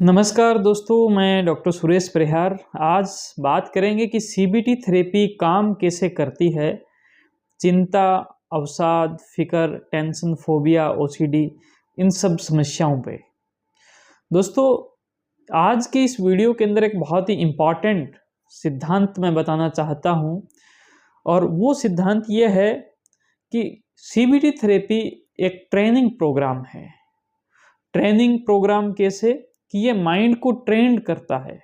नमस्कार दोस्तों, मैं डॉक्टर सुरेश परिहार। आज बात करेंगे कि सीबीटी थेरेपी काम कैसे करती है। चिंता, अवसाद, फिक्र, टेंशन, फोबिया, ओसीडी, इन सब समस्याओं पे। दोस्तों, आज के इस वीडियो के अंदर एक बहुत ही इम्पॉर्टेंट सिद्धांत मैं बताना चाहता हूँ, और वो सिद्धांत ये है कि सीबीटी थेरेपी एक ट्रेनिंग प्रोग्राम है। ट्रेनिंग प्रोग्राम कैसे? कि ये माइंड को ट्रेंड करता है,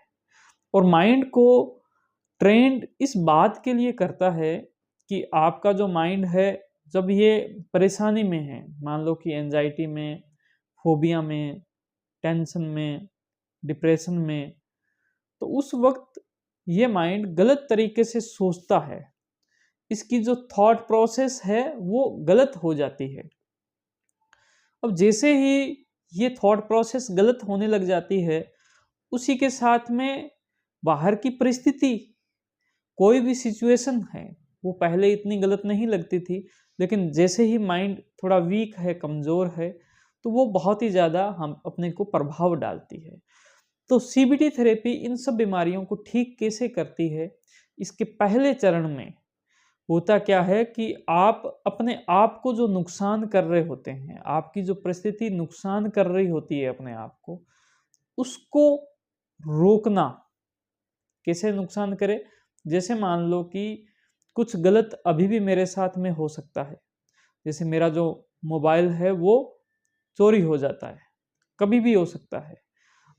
और माइंड को ट्रेंड इस बात के लिए करता है कि आपका जो माइंड है, जब ये परेशानी में है, मान लो कि एंजाइटी में, फोबिया में, टेंशन में, डिप्रेशन में, तो उस वक्त ये माइंड गलत तरीके से सोचता है। इसकी जो थॉट प्रोसेस है वो गलत हो जाती है। अब जैसे ही ये थॉट प्रोसेस गलत होने लग जाती है, उसी के साथ में बाहर की परिस्थिति, कोई भी सिचुएशन है, वो पहले इतनी गलत नहीं लगती थी, लेकिन जैसे ही माइंड थोड़ा वीक है, कमज़ोर है, तो वो बहुत ही ज़्यादा हम अपने को प्रभाव डालती है। तो सीबीटी थेरेपी इन सब बीमारियों को ठीक कैसे करती है? इसके पहले चरण में होता क्या है कि आप अपने आप को जो नुकसान कर रहे होते हैं, आपकी जो परिस्थिति नुकसान कर रही होती है अपने आप को, उसको रोकना। कैसे नुकसान करे? जैसे मान लो कि कुछ गलत अभी भी मेरे साथ में हो सकता है। जैसे मेरा जो मोबाइल है वो चोरी हो जाता है, कभी भी हो सकता है।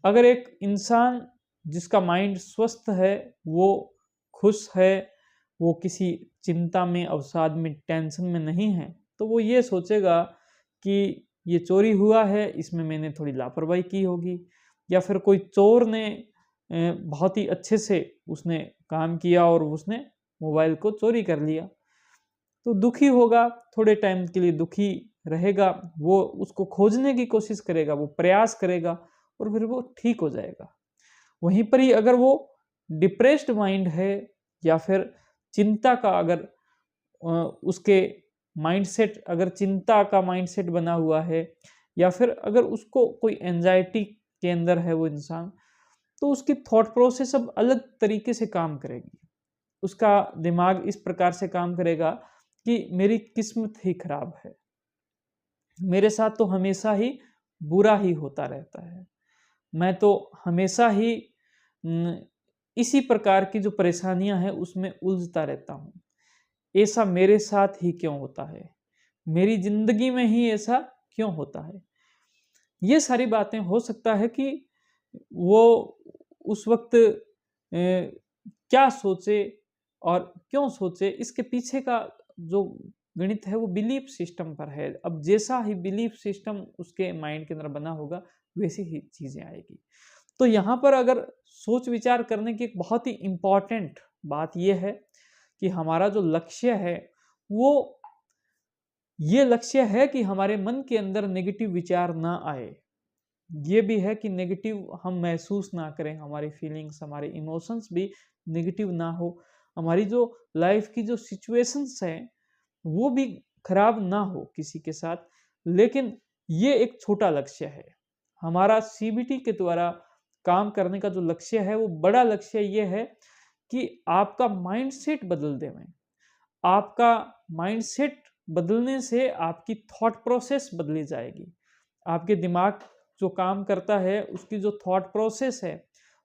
अगर एक इंसान जिसका माइंड स्वस्थ है, वो खुश है, वो किसी चिंता में, अवसाद में, टेंशन में नहीं है, तो वो ये सोचेगा कि ये चोरी हुआ है, इसमें मैंने थोड़ी लापरवाही की होगी, या फिर कोई चोर ने बहुत ही अच्छे से उसने काम किया और उसने मोबाइल को चोरी कर लिया। तो दुखी होगा, थोड़े टाइम के लिए दुखी रहेगा, वो उसको खोजने की कोशिश करेगा, वो प्रयास करेगा, और फिर वो ठीक हो जाएगा। वहीं पर ही अगर वो डिप्रेस्ड माइंड है, या फिर चिंता का अगर उसके माइंडसेट, अगर चिंता का माइंडसेट बना हुआ है, या फिर अगर उसको कोई एंजाइटी के अंदर है वो इंसान, तो उसकी थॉट प्रोसेस अब अलग तरीके से काम करेगी। उसका दिमाग इस प्रकार से काम करेगा कि मेरी किस्मत ही खराब है, मेरे साथ तो हमेशा ही बुरा ही होता रहता है, मैं तो हमेशा ही इसी प्रकार की जो परेशानियां हैं उसमें उलझता रहता हूँ। ऐसा मेरे साथ ही क्यों होता है? मेरी जिंदगी में ही ऐसा क्यों होता है? ये सारी बातें हो सकता है कि वो उस वक्त क्या सोचे और क्यों सोचे, इसके पीछे का जो गणित है वो बिलीफ सिस्टम पर है। अब जैसा ही बिलीफ सिस्टम उसके माइंड के अंदर बना होगा, वैसी ही चीजें आएगी। तो यहाँ पर अगर सोच विचार करने की एक बहुत ही इम्पॉर्टेंट बात यह है कि हमारा जो लक्ष्य है वो ये लक्ष्य है कि हमारे मन के अंदर नेगेटिव विचार ना आए। ये भी है कि नेगेटिव हम महसूस ना करें, हमारी फीलिंग्स, हमारे इमोशंस भी नेगेटिव ना हो, हमारी जो लाइफ की जो सिचुएशंस हैं वो भी खराब ना हो किसी के साथ। लेकिन ये एक छोटा लक्ष्य है। हमारा सीबीटी के द्वारा काम करने का जो लक्ष्य है, वो बड़ा लक्ष्य ये है कि आपका माइंडसेट बदल दें। आपका माइंडसेट बदलने से आपकी थॉट प्रोसेस बदली जाएगी। आपके दिमाग जो काम करता है, उसकी जो थॉट प्रोसेस है,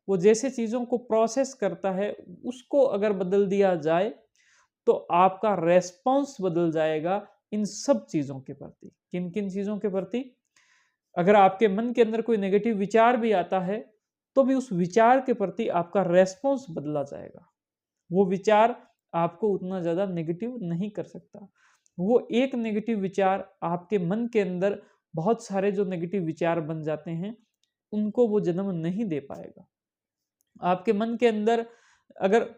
वो जैसे चीज़ों को प्रोसेस करता है, उसको अगर बदल दिया जाए, तो आपका रेस्पॉन्स बदल जाएगा इन सब चीज़ों के प्रति। किन किन चीज़ों के प्रति? अगर आपके मन के अंदर कोई नेगेटिव विचार भी आता है, तो भी उस विचार के प्रति आपका रेस्पॉन्स बदला जाएगा। वो विचार आपको उतना ज़्यादा नेगेटिव नहीं कर सकता। वो एक नेगेटिव विचार आपके मन के अंदर बहुत सारे जो नेगेटिव विचार बन जाते हैं, उनको वो जन्म नहीं दे पाएगा। आपके मन के अंदर अगर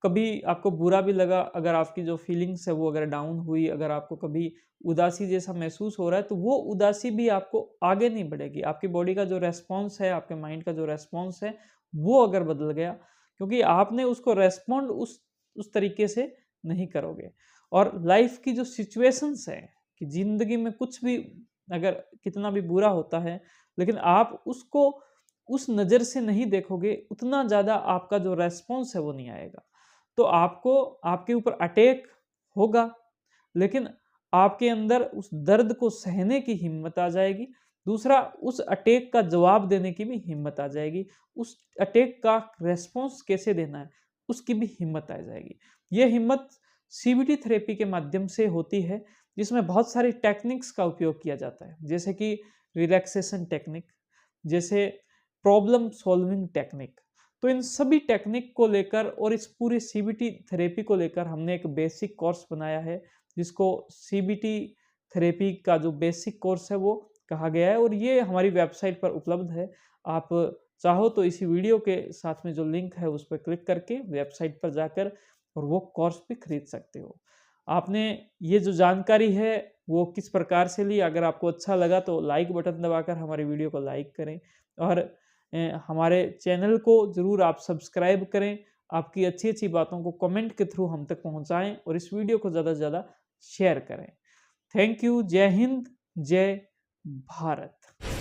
कभी आपको बुरा भी लगा, अगर आपकी जो फीलिंग्स है वो अगर डाउन हुई, अगर आपको कभी उदासी जैसा महसूस हो रहा है, तो वो उदासी भी आपको आगे नहीं बढ़ेगी। आपकी बॉडी का जो रेस्पॉन्स है, आपके माइंड का जो रेस्पॉन्स है, वो अगर बदल गया, क्योंकि आपने उसको रेस्पॉन्ड उस तरीके से नहीं करोगे। और लाइफ की जो सिचुएशंस है, कि जिंदगी में कुछ भी अगर कितना भी बुरा होता है, लेकिन आप उसको उस नज़र से नहीं देखोगे उतना ज़्यादा आपका जो रेस्पॉन्स है वो नहीं आएगा। तो आपको आपके ऊपर अटैक होगा, लेकिन आपके अंदर उस दर्द को सहने की हिम्मत आ जाएगी। दूसरा, उस अटैक का जवाब देने की भी हिम्मत आ जाएगी। उस अटैक का रेस्पॉन्स कैसे देना है उसकी भी हिम्मत आ जाएगी। ये हिम्मत सीबीटी थेरेपी के माध्यम से होती है, जिसमें बहुत सारी टेक्निक्स का उपयोग किया जाता है, जैसे कि रिलैक्सेशन टेक्निक, जैसे प्रॉब्लम सॉल्विंग टेक्निक। तो इन सभी टेक्निक को लेकर और इस पूरी सीबीटी थेरेपी को लेकर हमने एक बेसिक कोर्स बनाया है, जिसको सीबीटी थेरेपी का जो बेसिक कोर्स है वो कहा गया है, और ये हमारी वेबसाइट पर उपलब्ध है। आप चाहो तो इसी वीडियो के साथ में जो लिंक है उस पर क्लिक करके वेबसाइट पर जाकर और वो कोर्स भी खरीद सकते हो। आपने ये जो जानकारी है वो किस प्रकार से ली, अगर आपको अच्छा लगा तो लाइक बटन दबाकर हमारी वीडियो को लाइक करें, और हमारे चैनल को ज़रूर आप सब्सक्राइब करें। आपकी अच्छी बातों को कमेंट के थ्रू हम तक पहुंचाएं और इस वीडियो को ज़्यादा से ज़्यादा शेयर करें। Thank you. जय हिंद, जय भारत।